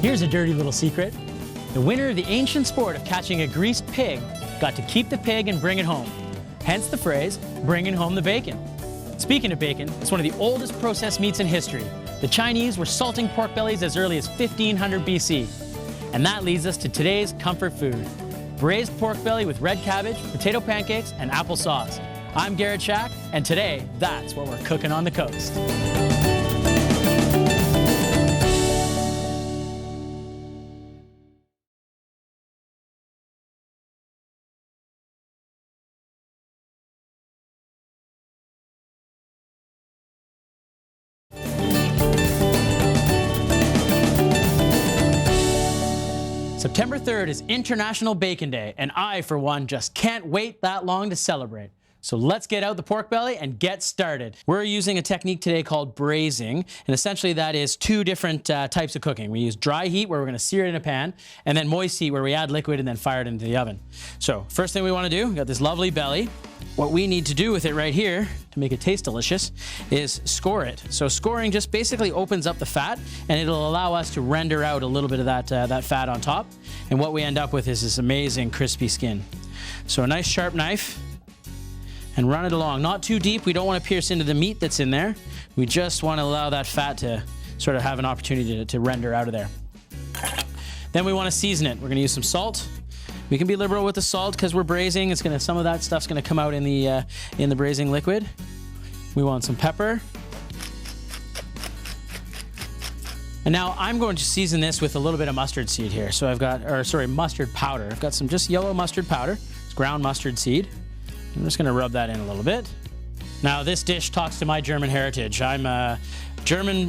Here's a dirty little secret. The winner of the ancient sport of catching a greased pig got to keep the pig and bring it home. Hence the phrase, bringing home the bacon. Speaking of bacon, it's one of the oldest processed meats in history. The Chinese were salting pork bellies as early as 1500 BC. And that leads us to today's comfort food. Braised pork belly with red cabbage, potato pancakes, and apple sauce. I'm Garret Schack, and today, that's what we're cooking on the coast. September 3rd is International Bacon Day, and I, for one, just can't wait that long to celebrate. So let's get out the pork belly and get started. We're using a technique today called braising, and essentially that is two different types of cooking. We use dry heat, where we're gonna sear it in a pan, and then moist heat, where we add liquid and then fire it into the oven. So first thing we wanna do, we got this lovely belly. What we need to do with it right here, to make it taste delicious, is score it. So scoring just basically opens up the fat, and it'll allow us to render out a little bit of that fat on top. And what we end up with is this amazing crispy skin. So a nice sharp knife, and run it along. Not too deep, we don't want to pierce into the meat that's in there. We just want to allow that fat to sort of have an opportunity to render out of there. Then we want to season it. We're going to use some salt. We can be liberal with the salt because we're braising. Some of that stuff's going to come out in the braising liquid. We want some pepper. And now I'm going to season this with a little bit of mustard seed here. So mustard powder. I've got some just yellow mustard powder. It's ground mustard seed. I'm just gonna rub that in a little bit. Now this dish talks to my German heritage. I'm German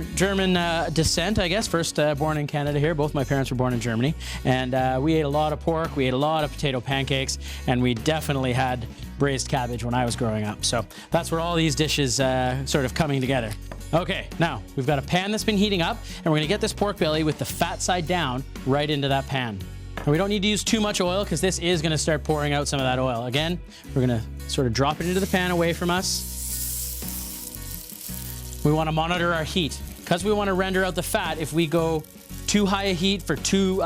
descent, I guess. First born in Canada here. Both my parents were born in Germany. And we ate a lot of pork, we ate a lot of potato pancakes, and we definitely had braised cabbage when I was growing up. So that's where all these dishes sort of coming together. Okay, now we've got a pan that's been heating up, and we're gonna get this pork belly with the fat side down right into that pan. And we don't need to use too much oil because this is going to start pouring out some of that oil. Again, we're going to sort of drop it into the pan away from us. We want to monitor our heat because we want to render out the fat. If we go too high a heat for too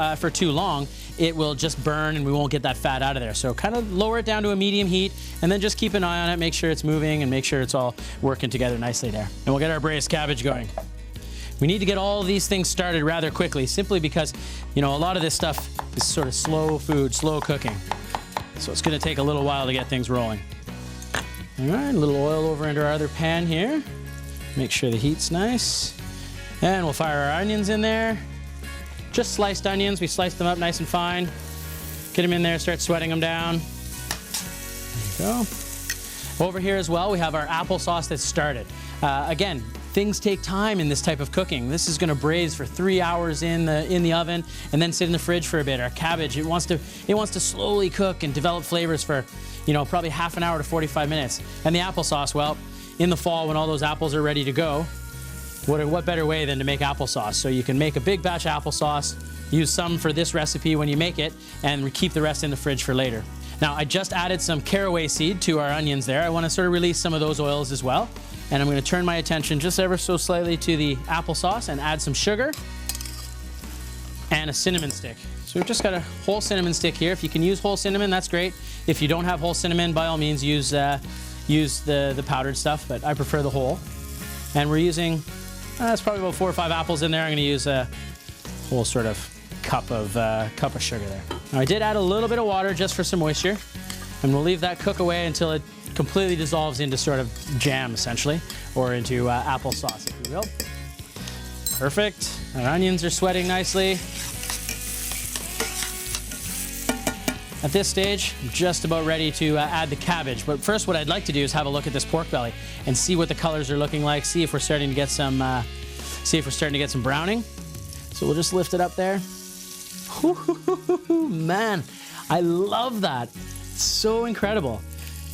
long, it will just burn and we won't get that fat out of there. So kind of lower it down to a medium heat and then just keep an eye on it, make sure it's moving and make sure it's all working together nicely there. And we'll get our braised cabbage going. We need to get all of these things started rather quickly, simply because, you know, a lot of this stuff is sort of slow food, slow cooking. So it's going to take a little while to get things rolling. All right, a little oil over into our other pan here. Make sure the heat's nice. And we'll fire our onions in there. Just sliced onions. We slice them up nice and fine. Get them in there, start sweating them down. There you go. Over here as well, we have our applesauce that's started. Again, things take time in this type of cooking. This is going to braise for 3 hours in the oven and then sit in the fridge for a bit. Our cabbage, it wants to slowly cook and develop flavors for, you know, probably half an hour to 45 minutes. And the applesauce, well, in the fall when all those apples are ready to go, what better way than to make applesauce? So you can make a big batch of applesauce, use some for this recipe when you make it, and keep the rest in the fridge for later. Now, I just added some caraway seed to our onions there. I want to sort of release some of those oils as well. And I'm going to turn my attention just ever so slightly to the applesauce and add some sugar and a cinnamon stick. So we've just got a whole cinnamon stick here. If you can use whole cinnamon, that's great. If you don't have whole cinnamon, by all means, use the powdered stuff, but I prefer the whole. And we're using, that's probably about 4 or 5 apples in there. I'm going to use a whole sort of cup of sugar there. Now, I did add a little bit of water just for some moisture, and we'll leave that cook away until it completely dissolves into sort of jam, essentially, or into applesauce, if you will. Perfect. Our onions are sweating nicely. At this stage, I'm just about ready to add the cabbage. But first, what I'd like to do is have a look at this pork belly and see what the colors are looking like. See if we're starting to get some browning. So we'll just lift it up there. Man, I love that. It's so incredible.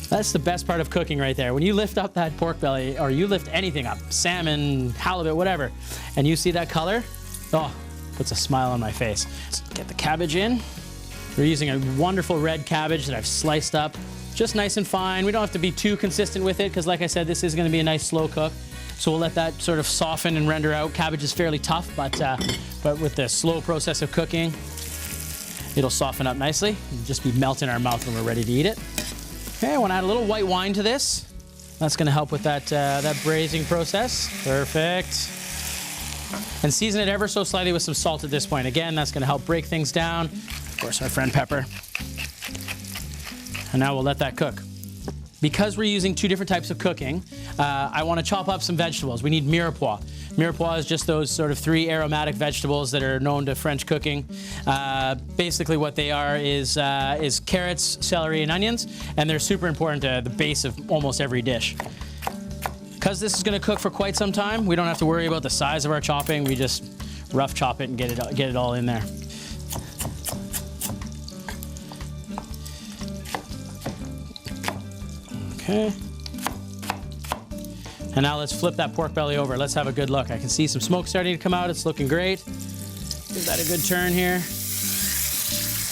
That's the best part of cooking right there. When you lift up that pork belly, or you lift anything up, salmon, halibut, whatever, and you see that color, oh, puts a smile on my face. Let's get the cabbage in. We're using a wonderful red cabbage that I've sliced up, just nice and fine. We don't have to be too consistent with it, because like I said, this is gonna be a nice slow cook. So we'll let that sort of soften and render out. Cabbage is fairly tough, but with the slow process of cooking, it'll soften up nicely. It'll just be melt in our mouth when we're ready to eat it. Okay, I want to add a little white wine to this. That's going to help with that braising process. Perfect. And season it ever so slightly with some salt at this point. Again, that's going to help break things down. Of course, our friend pepper. And now we'll let that cook. Because we're using two different types of cooking, I want to chop up some vegetables. We need mirepoix. Mirepoix is just those sort of 3 aromatic vegetables that are known to French cooking. Basically what they are is carrots, celery, and onions, and they're super important to the base of almost every dish. Because this is going to cook for quite some time, we don't have to worry about the size of our chopping. We just rough chop it and get it all in there. Okay. And now let's flip that pork belly over. Let's have a good look. I can see some smoke starting to come out. It's looking great. Give that a good turn here.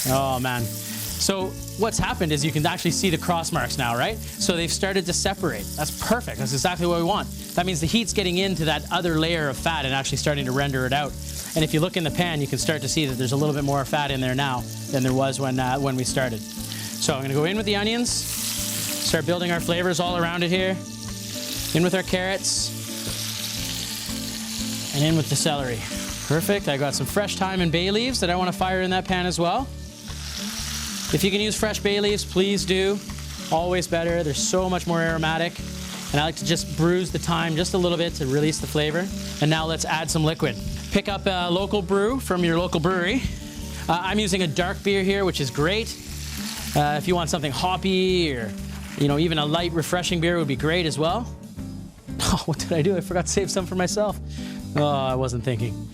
Oh man. So what's happened is you can actually see the cross marks now, right? So they've started to separate. That's perfect. That's exactly what we want. That means the heat's getting into that other layer of fat and actually starting to render it out. And if you look in the pan, you can start to see that there's a little bit more fat in there now than there was when we started. So I'm gonna go in with the onions, start building our flavors all around it here. In with our carrots, and in with the celery. Perfect. I got some fresh thyme and bay leaves that I want to fire in that pan as well. If you can use fresh bay leaves, please do. Always better. They're so much more aromatic. And I like to just bruise the thyme just a little bit to release the flavor. And now let's add some liquid. Pick up a local brew from your local brewery. I'm using a dark beer here, which is great. If you want something hoppy or even a light, refreshing beer would be great as well. Oh, what did I do? I forgot to save some for myself. Oh, I wasn't thinking.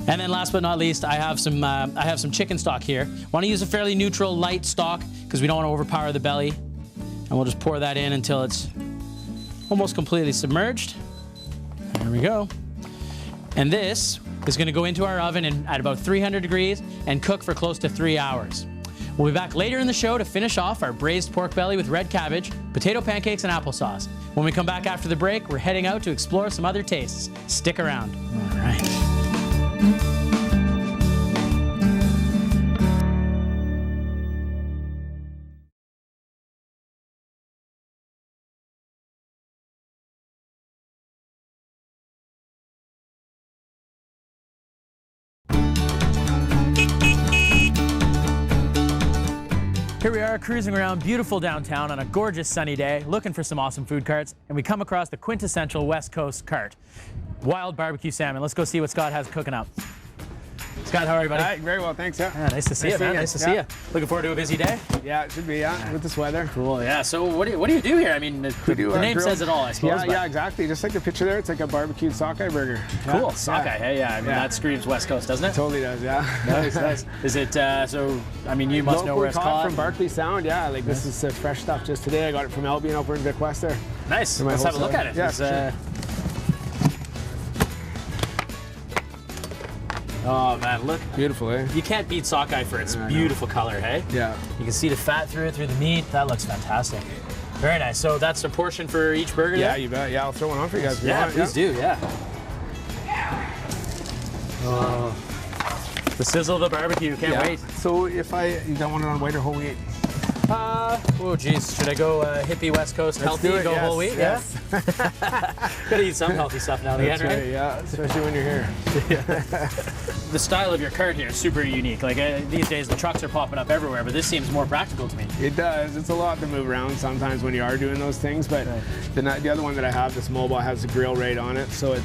And then last but not least, I have some chicken stock here. Want to use a fairly neutral, light stock because we don't want to overpower the belly. And we'll just pour that in until it's almost completely submerged. There we go. And this is going to go into our oven at about 300 degrees and cook for close to 3 hours. We'll be back later in the show to finish off our braised pork belly with red cabbage, potato pancakes, and applesauce. When we come back after the break, we're heading out to explore some other tastes. Stick around. All right. Here we are cruising around beautiful downtown on a gorgeous sunny day, looking for some awesome food carts, and we come across the quintessential West Coast cart. Wild barbecue salmon. Let's go see what Scott has cooking up. Scott, how are you, buddy? Hi, very well, thanks. Yeah. Nice to see you, man. Nice to see you. Looking forward to a busy day? Yeah, it should be, with this weather. Cool, yeah. So what do you do here? I mean, the name says it all, I suppose. Yeah, exactly. Just like the picture there, it's like a barbecued sockeye burger. Cool, sockeye. Hey, yeah. I mean, that screams West Coast, doesn't it? Totally does, yeah. Nice. Is it, so, I mean, you must know where it's caught. From Barkley Sound, yeah. Like, this is fresh stuff just today. I got it from Albion over in Vic West there. Nice. Let's have a look at it. Yeah, Oh man, look. Beautiful, eh? You can't beat sockeye for its beautiful color, hey? Yeah. You can see the fat through the meat. That looks fantastic. Very nice. So that's a portion for each burger Yeah, there? you bet. Yeah, I'll throw one on for you guys if you Yeah, want. please do, yeah. Oh. The sizzle of the barbecue, can't wait. So you don't want it on white or whole wheat? Oh geez, should I go hippie West Coast healthy, go whole wheat? Yes. Yeah? Gotta eat some healthy stuff now and again, right? Yeah, especially when you're here. The style of your cart here is super unique. Like these days the trucks are popping up everywhere, but this seems more practical to me. It does. It's a lot to move around sometimes when you are doing those things, but the other one that I have, this mobile, has a grill right on it, so it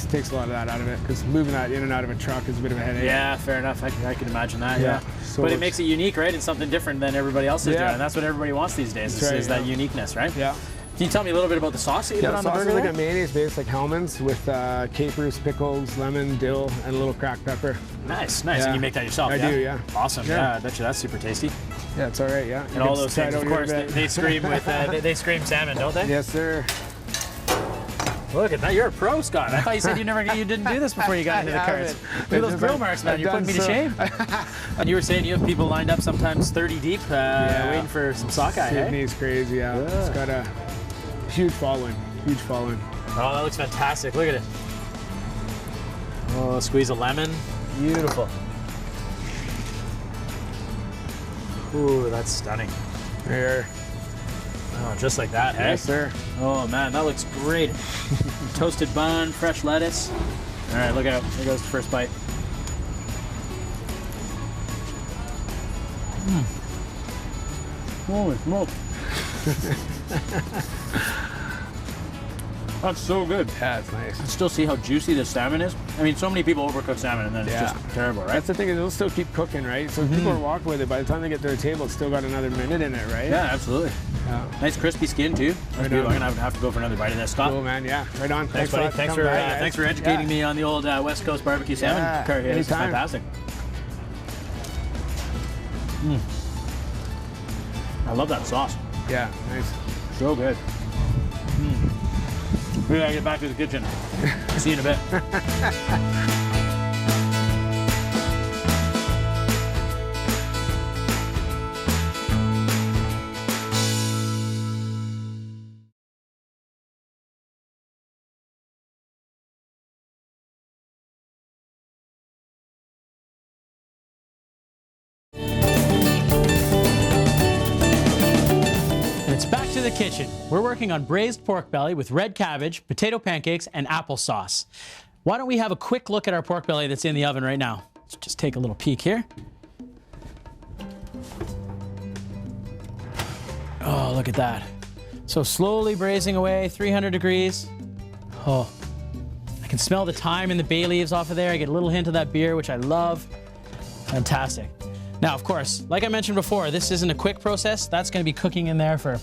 takes a lot of that out of it, because moving that in and out of a truck is a bit of a headache. Yeah, fair enough. I can imagine that, yeah. So but it makes it unique, right? It's something different than everybody else is doing, and that's what everybody wants these days, is that uniqueness, right? Yeah. Can you tell me a little bit about the sauce that you put on the burger? It's like a mayonnaise based like Hellman's with capers, pickles, lemon, dill, and a little cracked pepper. Nice. Yeah. And you make that yourself, I do, yeah. Awesome. Yeah, I bet you that's super tasty. Yeah, it's all right, yeah. And all those things, of course, they scream with they scream salmon, don't they? Yes, sir. Look at that, you're a pro, Scott. I thought you said you didn't do this before you got into the carts. Look at those grill marks, man. You're putting me to shame. And you were saying you have people lined up sometimes 30 deep, waiting for some sockeye, Sydney's crazy, yeah. It's got a huge following. Oh, that looks fantastic. Look at it. Oh, squeeze a lemon. Beautiful. Ooh, that's stunning. Here. Oh, just like that, hey? Yes, sir. Oh, man, that looks great. Toasted bun, fresh lettuce. All right, look out. Here goes the first bite. Holy smoke. That's so good. Yeah, it's nice. You still see how juicy the salmon is? I mean, so many people overcook salmon and then it's just terrible, right? That's the thing, is it'll still keep cooking, right? So if people are walking with it, by the time they get to their table, it's still got another minute in it, right? Yeah, absolutely. Yeah. Nice crispy skin too. That's beautiful. I'm gonna have to go for another bite of this, Scott. Cool, man. Yeah, right on. Thanks, buddy. Thanks for educating me on the old West Coast barbecue salmon. Yeah, This is fantastic. I love that sauce. Yeah, nice. So good. We gotta get back to the kitchen. See you in a bit. It's back to the kitchen. We're working on braised pork belly with red cabbage, potato pancakes, and applesauce. Why don't we have a quick look at our pork belly that's in the oven right now? Let's just take a little peek here. Oh, look at that. So slowly braising away, 300 degrees. Oh, I can smell the thyme and the bay leaves off of there. I get a little hint of that beer, which I love. Fantastic. Now, of course, like I mentioned before, this isn't a quick process. That's going to be cooking in there for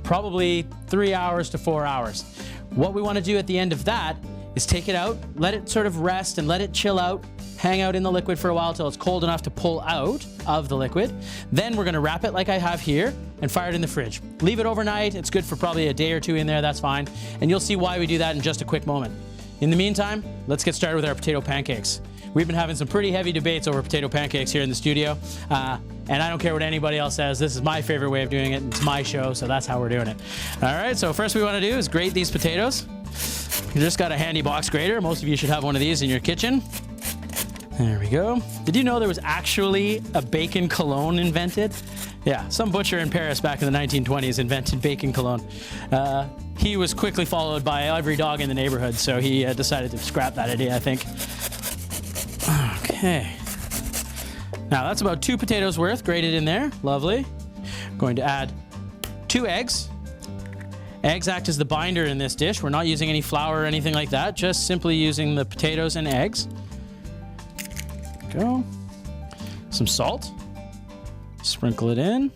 probably 3 hours to 4 hours. What we want to do at the end of that is take it out, let it sort of rest and let it chill out, hang out in the liquid for a while till it's cold enough to pull out of the liquid. Then we're going to wrap it like I have here and fire it in the fridge. Leave it overnight. It's good for probably a day or two in there. That's fine. And you'll see why we do that in just a quick moment. In the meantime, let's get started with our potato pancakes. We've been having some pretty heavy debates over potato pancakes here in the studio, and I don't care what anybody else says. This is my favorite way of doing it. It's my show, so that's how we're doing it. All right, so first we want to do is grate these potatoes. You just got a handy box grater. Most of you should have one of these in your kitchen. There we go. Did you know there was actually a bacon cologne invented? Yeah, some butcher in Paris back in the 1920s invented bacon cologne. He was quickly followed by every dog in the neighborhood, so he decided to scrap that idea, I think. Okay. Now that's about 2 potatoes worth grated in there. Lovely. I'm going to add 2 eggs. Eggs act as the binder in this dish. We're not using any flour or anything like that, just simply using the potatoes and eggs. Go. Some salt. Sprinkle it in.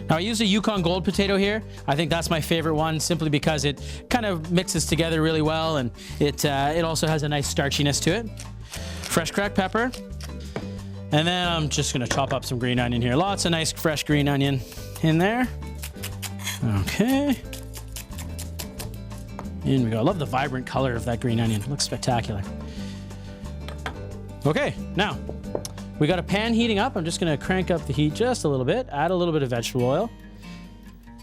Now I use a Yukon Gold potato here. I think that's my favorite one simply because it kind of mixes together really well and it also has a nice starchiness to it. Fresh cracked pepper. And then I'm just gonna chop up some green onion here. Lots of nice fresh green onion in there. Okay. In we go. I love the vibrant color of that green onion. It looks spectacular. Okay, now we got a pan heating up. I'm just gonna crank up the heat just a little bit, add a little bit of vegetable oil.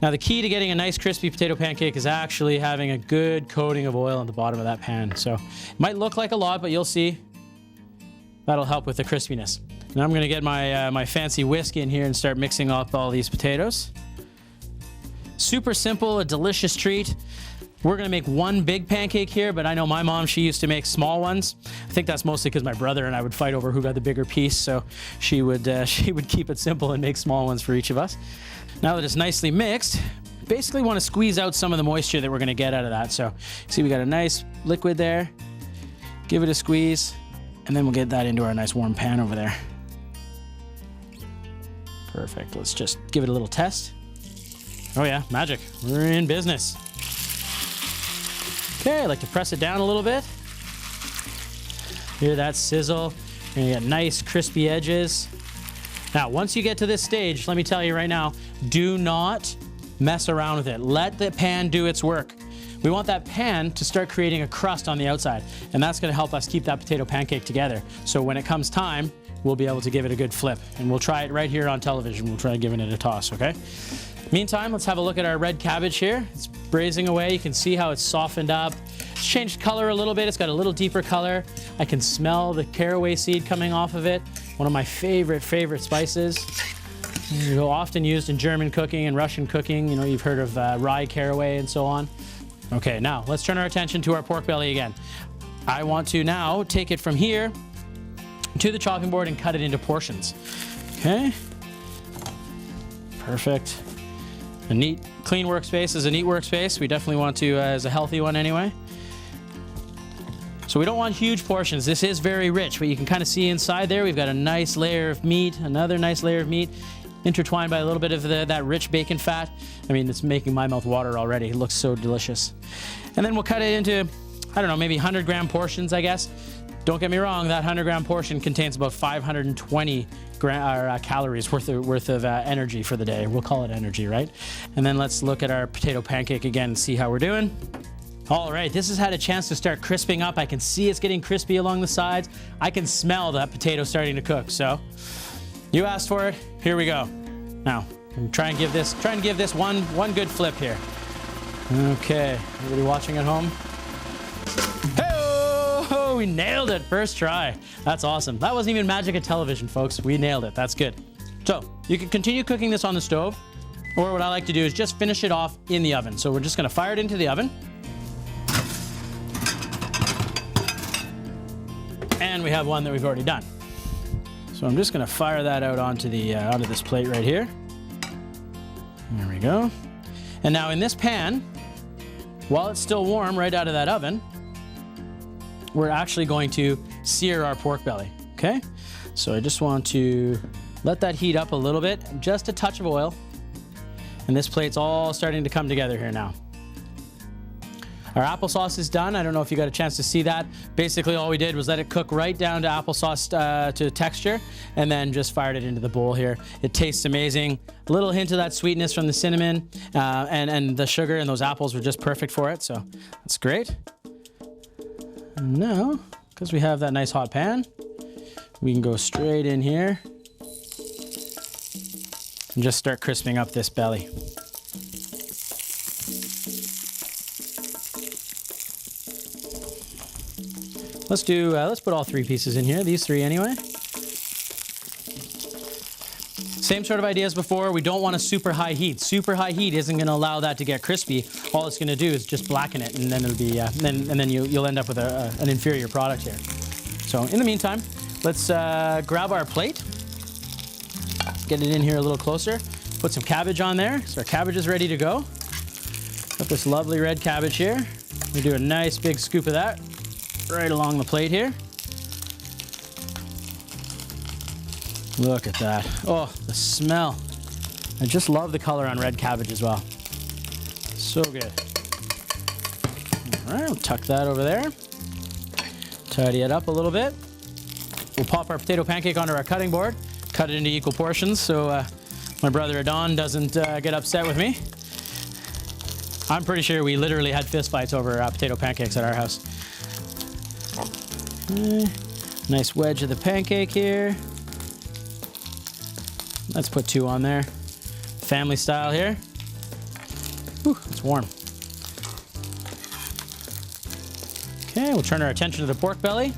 Now the key to getting a nice crispy potato pancake is actually having a good coating of oil on the bottom of that pan. So it might look like a lot, but you'll see that'll help with the crispiness. Now I'm gonna get my fancy whisk in here and start mixing up all these potatoes. Super simple, a delicious treat. We're gonna make one big pancake here, but I know my mom, she used to make small ones. I think that's mostly because my brother and I would fight over who got the bigger piece, so she would keep it simple and make small ones for each of us. Now that it's nicely mixed, basically want to squeeze out some of the moisture that we're gonna get out of that. So see, we got a nice liquid there. Give it a squeeze, and then we'll get that into our nice warm pan over there. Perfect, let's just give it a little test. Oh yeah, magic, we're in business. Okay, I like to press it down a little bit. Hear that sizzle. And you get nice crispy edges. Now, once you get to this stage, let me tell you right now, do not mess around with it. Let the pan do its work. We want that pan to start creating a crust on the outside, and that's gonna help us keep that potato pancake together. So when it comes time, we'll be able to give it a good flip, and we'll try it right here on television. We'll try giving it a toss, okay? Meantime, let's have a look at our red cabbage here. It's braising away. You can see how it's softened up. It's changed color a little bit. It's got a little deeper color. I can smell the caraway seed coming off of it. One of my favorite spices. Often used in German cooking and Russian cooking. You know, you've heard of rye caraway and so on. Okay, now let's turn our attention to our pork belly again. I want to now take it from here to the chopping board and cut it into portions. Okay. Perfect. A neat, clean workspace is a neat workspace. We definitely want to, as a healthy one anyway. So we don't want huge portions. This is very rich, but you can kind of see inside there, we've got a nice layer of meat, another nice layer of meat, intertwined by a little bit of that rich bacon fat. I mean, it's making my mouth water already. It looks so delicious. And then we'll cut it into, I don't know, maybe 100-gram portions, I guess. Don't get me wrong, that 100-gram portion contains about 520 calories worth of energy for the day. We'll call it energy, right? And then let's look at our potato pancake again and see how we're doing. All right, this has had a chance to start crisping up. I can see it's getting crispy along the sides. I can smell that potato starting to cook. So you asked for it. Here we go. Now, I'm trying to give this one good flip here. Okay, everybody watching at home? Hey-oh! We nailed it, first try. That's awesome. That wasn't even magic of television, folks. We nailed it. That's good. So you can continue cooking this on the stove, or what I like to do is just finish it off in the oven. So we're just going to fire it into the oven. And we have one that we've already done. So I'm just going to fire that out onto the onto this plate right here. There we go. And now in this pan, while it's still warm right out of that oven, we're actually going to sear our pork belly, okay? So I just want to let that heat up a little bit, just a touch of oil. And this plate's all starting to come together here now. Our applesauce is done. I don't know if you got a chance to see that. Basically, all we did was let it cook right down to applesauce to texture, and then just fired it into the bowl here. It tastes amazing. A little hint of that sweetness from the cinnamon and the sugar, and those apples were just perfect for it, so that's great. And now, because we have that nice hot pan, we can go straight in here and just start crisping up this belly. Let's put all 3 pieces in here, these 3 anyway. Same sort of idea as before. We don't want a super high heat. Super high heat isn't going to allow that to get crispy. All it's going to do is just blacken it, and then it'll be, then you'll end up with an inferior product here. So in the meantime, let's grab our plate, get it in here a little closer, put some cabbage on there. So our cabbage is ready to go. Got this lovely red cabbage here. We do a nice big scoop of that right along the plate here. Look at that. Oh, the smell. I just love the color on red cabbage as well. So good. All right, we'll tuck that over there. Tidy it up a little bit. We'll pop our potato pancake onto our cutting board, cut it into equal portions so my brother Adon doesn't get upset with me. I'm pretty sure we literally had fist fights over potato pancakes at our house. Nice wedge of the pancake here. Let's put 2 on there. Family style here. Whew, it's warm. Okay, we'll turn our attention to the pork belly.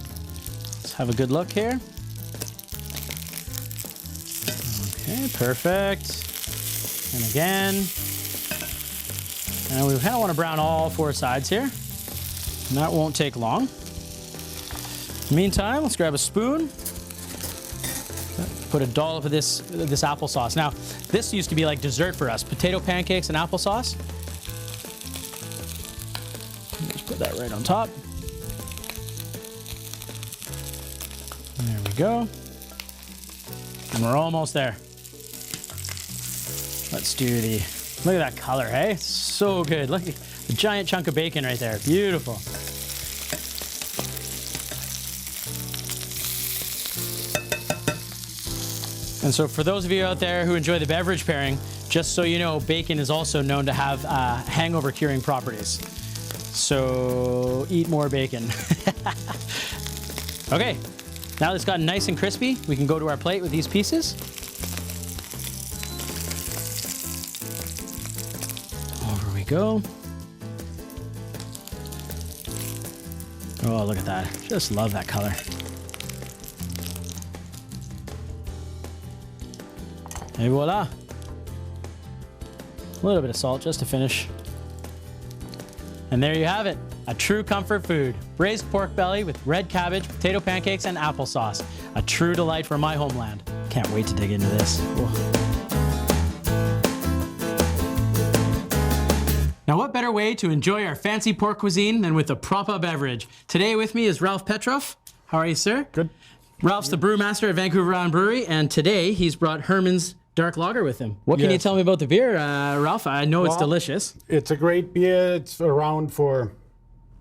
Let's have a good look here. Okay, perfect. And again. And we kind of want to brown all 4 sides here. And that won't take long. Meantime, let's grab a spoon. Put a dollop of this applesauce. Now, this used to be like dessert for us. Potato pancakes and applesauce. Just put that right on top. There we go. And we're almost there. Let's do look at that color, hey? It's so good. Look at the giant chunk of bacon right there. Beautiful. And so for those of you out there who enjoy the beverage pairing, just so you know, bacon is also known to have hangover curing properties. So eat more bacon. Okay, now that it's gotten nice and crispy, we can go to our plate with these pieces. go. Oh, look at that. Just love that color. Et voila. A little bit of salt just to finish. And there you have it. A true comfort food. Braised pork belly with red cabbage, potato pancakes, and applesauce. A true delight for my homeland. Can't wait to dig into this. Whoa. Now, what better way to enjoy our fancy pork cuisine than with a proper beverage? Today with me is Ralph Petroff. How are you, sir? Good. Ralph's the brewmaster at Vancouver Island Brewery, and today he's brought Herman's Dark Lager with him. What can you tell me about the beer, Ralph? I know it's delicious. It's a great beer. It's around for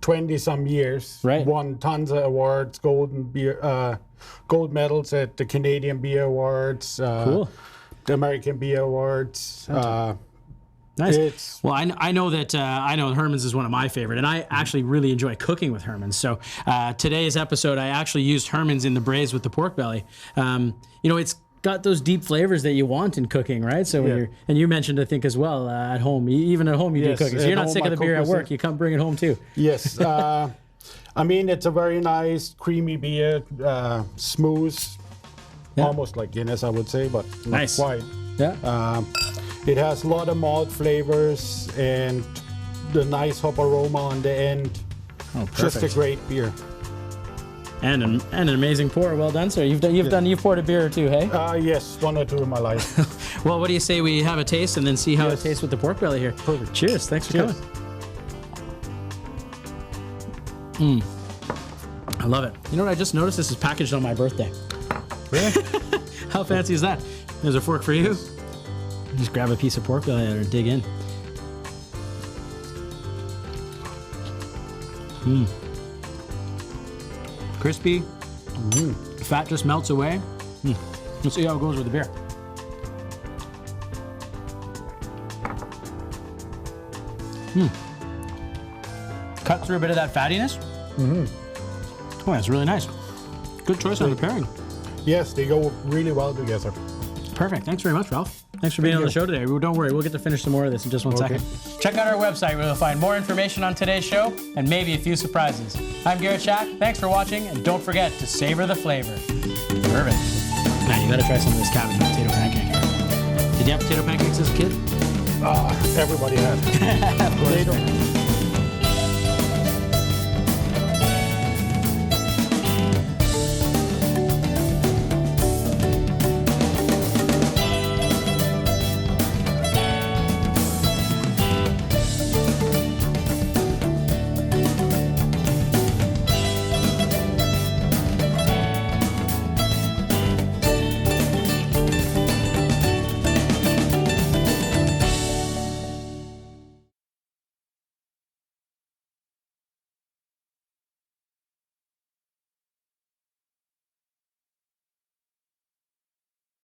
20-some years. Right. Won tons of awards, gold medals at the Canadian Beer Awards, Cool. the American Beer Awards. Nice. Well, I know that Herman's is one of my favorite, and I actually really enjoy cooking with Herman's. So today's episode, I actually used Herman's in the braise with the pork belly. It's got those deep flavors that you want in cooking, right? So and you mentioned, I think, as well, at home, even at home you do cooking. So you're not sick of the beer at work, you come bring it home too. Yes. I mean, it's a very nice, creamy beer, smooth, almost like Guinness, I would say, but not quite. Yeah. It has a lot of malt flavors and the nice hop aroma on the end. Oh, perfect. Just a great beer. And an amazing pour. Well done, sir. You've poured a beer or two, hey? Yes, one or two in my life. Well, what do you say we have a taste and then see how it tastes with the pork belly here? Perfect. Cheers. Thanks for coming. I love it. You know what I just noticed? This is packaged on my birthday. Really? How fancy is that? There's a fork for you. Just grab a piece of pork belly and dig in. Crispy. The fat just melts away. Let's see how it goes with the beer. Cut through a bit of that fattiness. Oh, that's really nice. Good choice on the pairing. Yes, they go really well together. Perfect. Thanks very much, Ralph. Thanks for being on the show today. Don't worry, we'll get to finish some more of this in just one second. Check out our website where you'll find more information on today's show and maybe a few surprises. I'm Garret Schack. Thanks for watching, and don't forget to savor the flavor. Perfect. Man, you gotta try some of this cabbage and potato pancake here. Did you have potato pancakes as a kid? Everybody has. Of course.